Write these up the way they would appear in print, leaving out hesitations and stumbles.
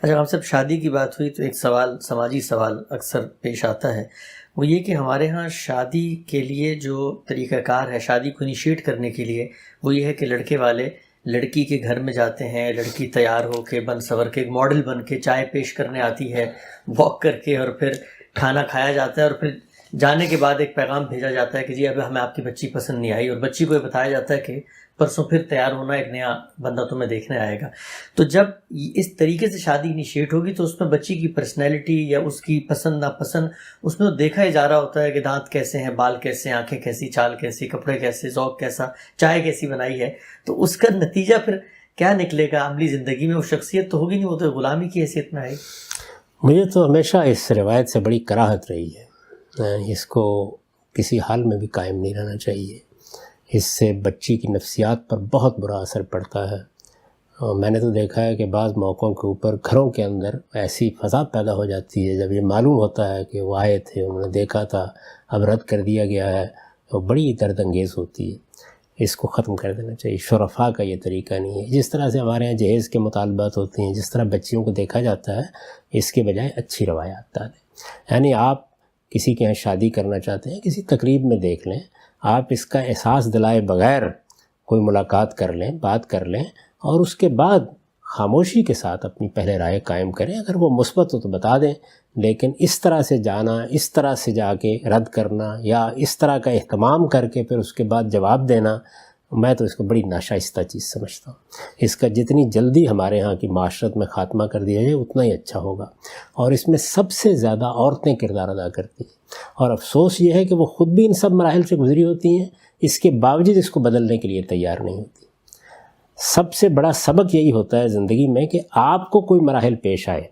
اچھا ہم سب شادی کی بات ہوئی تو ایک سوال، سماجی سوال اکثر پیش آتا ہے، وہ یہ کہ ہمارے ہاں شادی کے لیے جو طریقہ کار ہے، شادی کو انیشیٹ کرنے کے لیے، وہ یہ ہے کہ لڑکے والے لڑکی کے گھر میں جاتے ہیں، لڑکی تیار ہو کے بن سور کے ایک ماڈل بن کے چائے پیش کرنے آتی ہے واک کر کے، اور پھر کھانا کھایا جاتا ہے، اور پھر جانے کے بعد ایک پیغام بھیجا جاتا ہے کہ جی اب ہمیں آپ کی بچی پسند نہیں آئی، اور بچی کو یہ بتایا جاتا ہے کہ پرسوں پھر تیار ہونا، ایک نیا بندہ تمہیں دیکھنے آئے گا۔ تو جب اس طریقے سے شادی انیشیٹ ہوگی تو اس میں بچی کی پرسنالٹی یا اس کی پسند ناپسند اس میں دیکھا ہی جا رہا ہوتا ہے کہ دانت کیسے ہیں، بال کیسے ہیں، آنکھیں کیسی، چال کیسی، کپڑے کیسے، ذوق کیسا، چائے کیسی بنائی ہے۔ تو اس کا نتیجہ پھر کیا نکلے گا عملی زندگی میں؟ وہ شخصیت تو ہوگی نہیں، وہ تو غلامی کی حیثیت میں آئے۔ مجھے تو ہمیشہ اس روایت سے بڑی کراہت رہی ہے، اس کو کسی حال میں بھی قائم نہیں رہنا چاہیے۔ اس سے بچی کی نفسیات پر بہت برا اثر پڑتا ہے۔ میں نے تو دیکھا ہے کہ بعض موقعوں کے اوپر گھروں کے اندر ایسی فضا پیدا ہو جاتی ہے، جب یہ معلوم ہوتا ہے کہ وہ آئے تھے، انہوں نے دیکھا تھا، اب رد کر دیا گیا ہے، وہ بڑی درد انگیز ہوتی ہے۔ اس کو ختم کر دینا چاہیے۔ شرفاء کا یہ طریقہ نہیں ہے۔ جس طرح سے ہمارے یہاں جہیز کے مطالبات ہوتے ہیں، جس طرح بچیوں کو دیکھا جاتا ہے، اس کے بجائے اچھی روایات ڈالیں۔ یعنی آپ کسی کے یہاں شادی کرنا چاہتے ہیں، کسی تقریب میں دیکھ لیں، آپ اس کا احساس دلائے بغیر کوئی ملاقات کر لیں، بات کر لیں، اور اس کے بعد خاموشی کے ساتھ اپنی پہلے رائے قائم کریں۔ اگر وہ مثبت ہو تو بتا دیں، لیکن اس طرح سے جانا، اس طرح سے جا کے رد کرنا، یا اس طرح کا اہتمام کر کے پھر اس کے بعد جواب دینا، میں تو اس کو بڑی ناشائستہ چیز سمجھتا ہوں۔ اس کا جتنی جلدی ہمارے ہاں کی معاشرت میں خاتمہ کر دیا جائے اتنا ہی اچھا ہوگا۔ اور اس میں سب سے زیادہ عورتیں کردار ادا کرتی ہیں، اور افسوس یہ ہے کہ وہ خود بھی ان سب مراحل سے گزری ہوتی ہیں، اس کے باوجود اس کو بدلنے کے لیے تیار نہیں ہوتی۔ سب سے بڑا سبق یہی ہوتا ہے زندگی میں کہ آپ کو کوئی مراحل پیش آئے،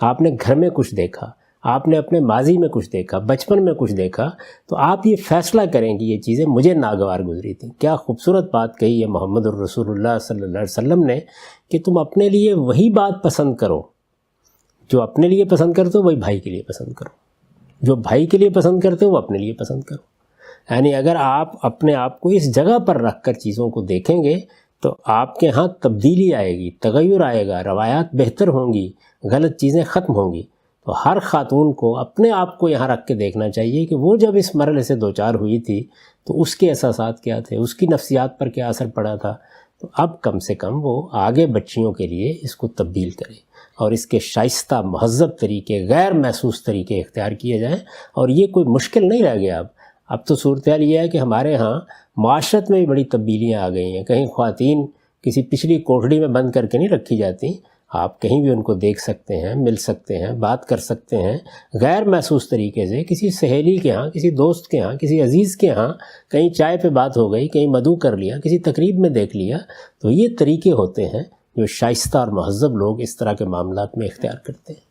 آپ نے گھر میں کچھ دیکھا، آپ نے اپنے ماضی میں کچھ دیکھا، بچپن میں کچھ دیکھا، تو آپ یہ فیصلہ کریں کہ یہ چیزیں مجھے ناگوار گزری تھیں۔ کیا خوبصورت بات کہی ہے محمد الرسول اللہ صلی اللہ علیہ وسلم نے کہ تم اپنے لیے وہی بات پسند کرو جو اپنے لیے پسند کرتے ہو، وہی بھائی کے لیے پسند کرو، جو بھائی کے لیے پسند کرتے ہو وہ اپنے لیے پسند کرو۔ یعنی اگر آپ اپنے آپ کو اس جگہ پر رکھ کر چیزوں کو دیکھیں گے تو آپ کے ہاں تبدیلی آئے گی، تغیر آئے گا، روایات بہتر ہوں گی، غلط چیزیں ختم ہوں گی۔ تو ہر خاتون کو اپنے آپ کو یہاں رکھ کے دیکھنا چاہیے کہ وہ جب اس مرحلے سے دوچار ہوئی تھی تو اس کے احساسات کیا تھے، اس کی نفسیات پر کیا اثر پڑا تھا۔ تو اب کم سے کم وہ آگے بچیوں کے لیے اس کو تبدیل کرے، اور اس کے شائستہ مہذب طریقے، غیر محسوس طریقے اختیار کیے جائیں۔ اور یہ کوئی مشکل نہیں رہ گیا اب تو صورتحال یہ ہے کہ ہمارے ہاں معاشرت میں بھی بڑی تبدیلیاں آ گئی ہیں۔ کہیں خواتین کسی پچھلی کوٹھڑی میں بند کر کے نہیں رکھی جاتی، آپ کہیں بھی ان کو دیکھ سکتے ہیں، مل سکتے ہیں، بات کر سکتے ہیں، غیر محسوس طریقے سے، کسی سہیلی کے ہاں، کسی دوست کے ہاں، کسی عزیز کے ہاں، کہیں چائے پہ بات ہو گئی، کہیں مدعو کر لیا، کسی تقریب میں دیکھ لیا۔ تو یہ طریقے ہوتے ہیں جو شائستہ اور مہذب لوگ اس طرح کے معاملات میں اختیار کرتے ہیں۔